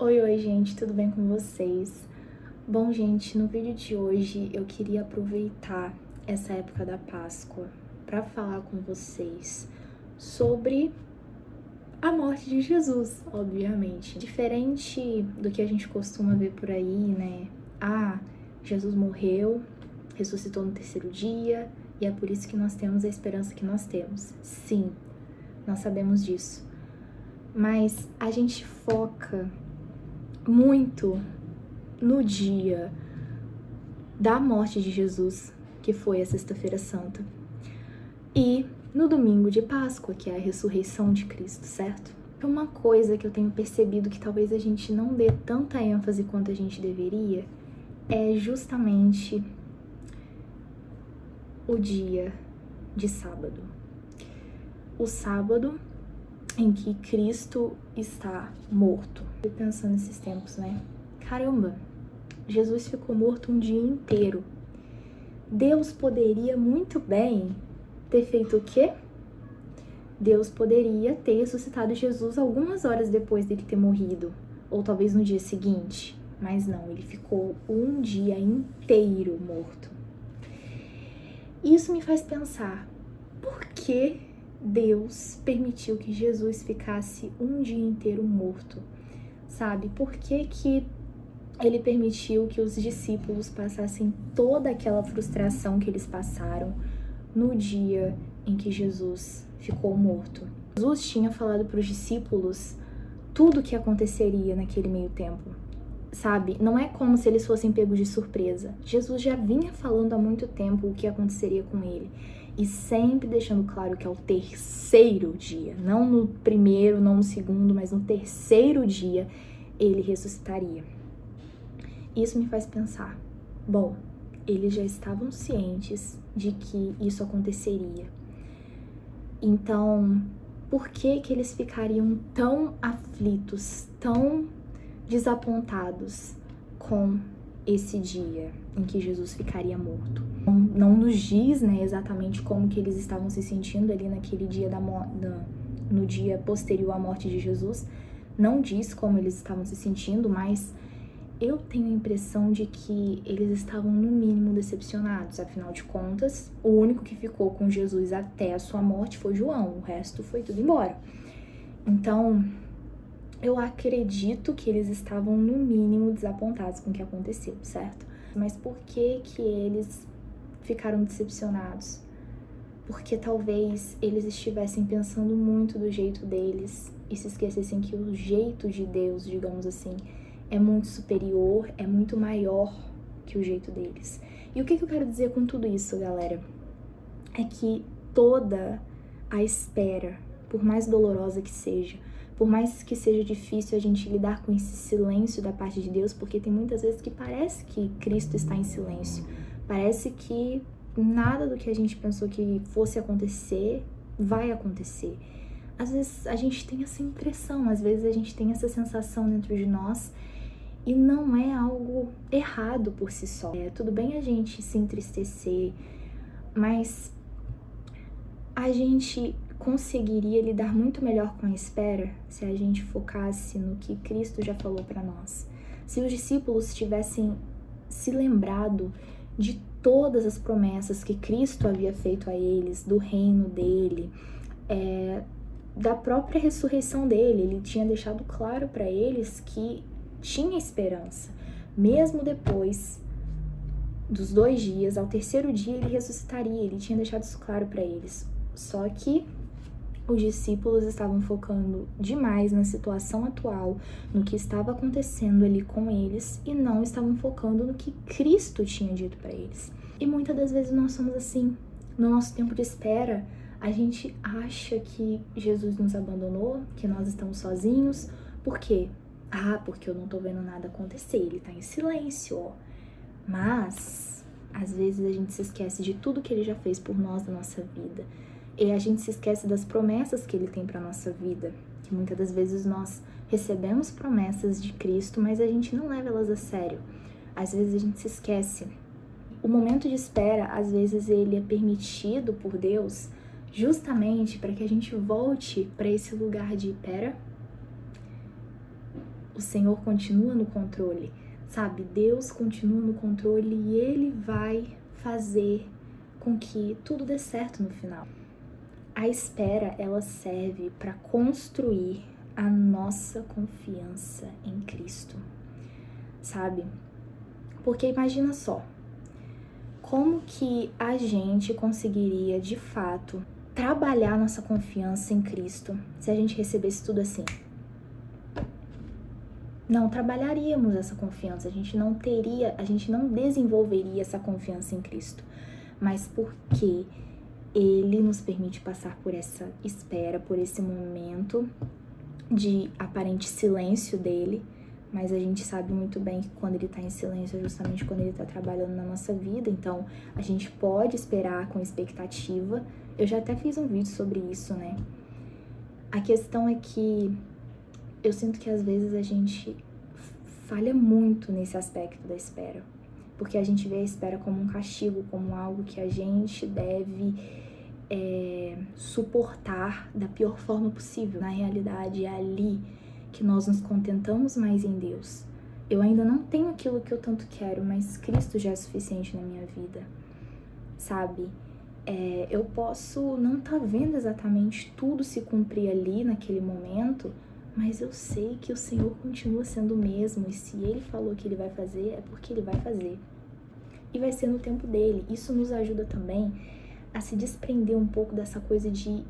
Oi, gente, tudo bem com vocês? Bom, gente, no vídeo de hoje eu queria aproveitar essa época da Páscoa para falar com vocês sobre a morte de Jesus, obviamente. Diferente do que a gente costuma ver por aí, né? Jesus morreu, ressuscitou no terceiro dia e é por isso que nós temos a esperança que nós temos. Sim, nós sabemos disso. Mas a gente foca muito no dia da morte de Jesus, que foi a Sexta-feira Santa, e no domingo de Páscoa, que é a ressurreição de Cristo, certo? Uma coisa que eu tenho percebido que talvez a gente não dê tanta ênfase quanto a gente deveria é justamente o dia de sábado. O sábado em que Cristo está morto. Eu pensando nesses tempos, né? Caramba, Jesus ficou morto um dia inteiro. Deus poderia muito bem ter feito o quê? Deus poderia ter ressuscitado Jesus algumas horas depois dele ter morrido, ou talvez no dia seguinte, mas não, ele ficou um dia inteiro morto. Isso me faz pensar, por que Deus permitiu que Jesus ficasse um dia inteiro morto? Sabe, por que ele permitiu que os discípulos passassem toda aquela frustração que eles passaram no dia em que Jesus ficou morto? Jesus tinha falado para os discípulos tudo o que aconteceria naquele meio tempo, sabe? Não é como se eles fossem pegos de surpresa. Jesus já vinha falando há muito tempo o que aconteceria com ele. E sempre deixando claro que ao terceiro dia, não no primeiro, não no segundo, mas no terceiro dia, ele ressuscitaria. Isso me faz pensar, bom, eles já estavam cientes de que isso aconteceria. Então, por que eles ficariam tão aflitos, tão desapontados com esse dia em que Jesus ficaria morto? Não nos diz, né, exatamente como que eles estavam se sentindo ali naquele dia no dia posterior à morte de Jesus. Não diz como eles estavam se sentindo, mas eu tenho a impressão de que eles estavam no mínimo decepcionados. Afinal de contas, o único que ficou com Jesus até a sua morte foi João, o resto foi tudo embora. Então, eu acredito que eles estavam no mínimo desapontados com o que aconteceu, certo? Mas por que eles ficaram decepcionados? Porque talvez eles estivessem pensando muito do jeito deles e se esquecessem que o jeito de Deus, digamos assim, é muito superior, é muito maior que o jeito deles. E o que eu quero dizer com tudo isso, galera? É que toda a espera, por mais dolorosa que seja, por mais que seja difícil a gente lidar com esse silêncio da parte de Deus, porque tem muitas vezes que parece que Cristo está em silêncio, parece que nada do que a gente pensou que fosse acontecer vai acontecer. Às vezes a gente tem essa impressão, às vezes a gente tem essa sensação dentro de nós, e não é algo errado por si só. Tudo bem a gente se entristecer, mas a gente conseguiria lidar muito melhor com a espera se a gente focasse no que Cristo já falou para nós. Se os discípulos tivessem se lembrado de todas as promessas que Cristo havia feito a eles, do reino dele, da própria ressurreição dele, ele tinha deixado claro para eles que tinha esperança. Mesmo depois dos 2 dias, ao terceiro dia ele ressuscitaria, ele tinha deixado isso claro para eles. Só que os discípulos estavam focando demais na situação atual, no que estava acontecendo ali com eles, e não estavam focando no que Cristo tinha dito para eles. E muitas das vezes nós somos assim. No nosso tempo de espera, a gente acha que Jesus nos abandonou, que nós estamos sozinhos. Por quê? Porque eu não tô vendo nada acontecer, ele tá em silêncio, ó. Mas, às vezes a gente se esquece de tudo que ele já fez por nós na nossa vida. E a gente se esquece das promessas que ele tem pra nossa vida. Que muitas das vezes nós recebemos promessas de Cristo, mas a gente não leva elas a sério. Às vezes a gente se esquece. O momento de espera, às vezes ele é permitido por Deus justamente para que a gente volte para esse lugar de pera. o Senhor continua no controle, sabe? Deus continua no controle e Ele vai fazer com que tudo dê certo no final. A espera, ela serve para construir a nossa confiança em Cristo, sabe? Porque imagina só, como que a gente conseguiria, de fato, trabalhar nossa confiança em Cristo se a gente recebesse tudo assim? Não trabalharíamos essa confiança, a gente não desenvolveria essa confiança em Cristo. Mas porque Ele nos permite passar por essa espera, por esse momento de aparente silêncio dele, mas a gente sabe muito bem que quando ele tá em silêncio é justamente quando ele tá trabalhando na nossa vida, então a gente pode esperar com expectativa. Eu já até fiz um vídeo sobre isso, né? A questão é que eu sinto que às vezes a gente falha muito nesse aspecto da espera, porque a gente vê a espera como um castigo, como algo que a gente deve suportar da pior forma possível. Na realidade, é ali que nós nos contentamos mais em Deus. Eu ainda não tenho aquilo que eu tanto quero, mas Cristo já é suficiente na minha vida, sabe? Eu posso não estar vendo exatamente tudo se cumprir ali naquele momento, mas eu sei que o Senhor continua sendo o mesmo, e se Ele falou que Ele vai fazer, é porque Ele vai fazer. E vai ser no tempo dele. Isso nos ajuda também a se desprender um pouco dessa coisa de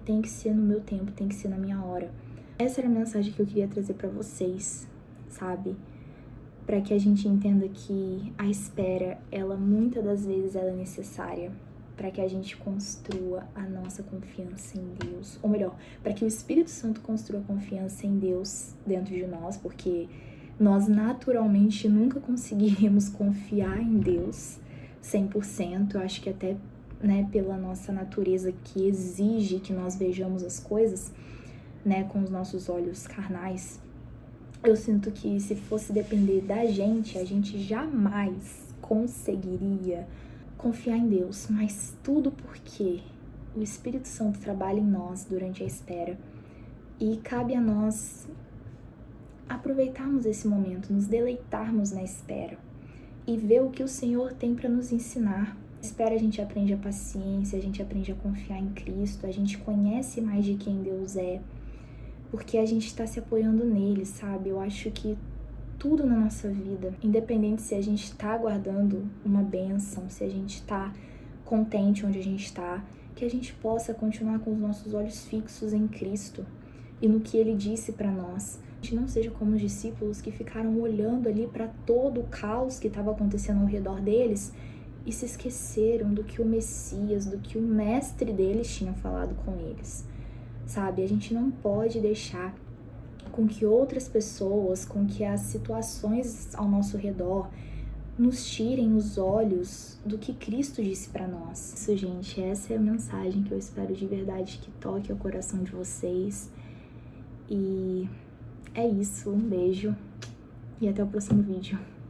tem que ser no meu tempo, tem que ser na minha hora. Essa era a mensagem que eu queria trazer pra vocês, sabe? Pra que a gente entenda que a espera, ela muitas das vezes ela é necessária para que a gente construa a nossa confiança em Deus, ou melhor, para que o Espírito Santo construa a confiança em Deus dentro de nós, porque nós naturalmente nunca conseguiríamos confiar em Deus 100%, eu acho que até, né, pela nossa natureza que exige que nós vejamos as coisas, né, com os nossos olhos carnais. Eu sinto que se fosse depender da gente, a gente jamais conseguiria confiar em Deus, mas tudo porque o Espírito Santo trabalha em nós durante a espera e cabe a nós aproveitarmos esse momento, nos deleitarmos na espera e ver o que o Senhor tem para nos ensinar. Na espera a gente aprende a paciência, a gente aprende a confiar em Cristo, a gente conhece mais de quem Deus é, porque a gente está se apoiando nele, sabe? Eu acho que tudo na nossa vida, independente se a gente está aguardando uma bênção, se a gente está contente onde a gente está, que a gente possa continuar com os nossos olhos fixos em Cristo e no que Ele disse para nós. A gente não seja como os discípulos que ficaram olhando ali para todo o caos que estava acontecendo ao redor deles e se esqueceram do que o Messias, do que o mestre deles tinha falado com eles, sabe? A gente não pode deixar com que outras pessoas, com que as situações ao nosso redor nos tirem os olhos do que Cristo disse para nós. Isso, gente, essa é a mensagem que eu espero de verdade que toque o coração de vocês. E é isso, um beijo e até o próximo vídeo.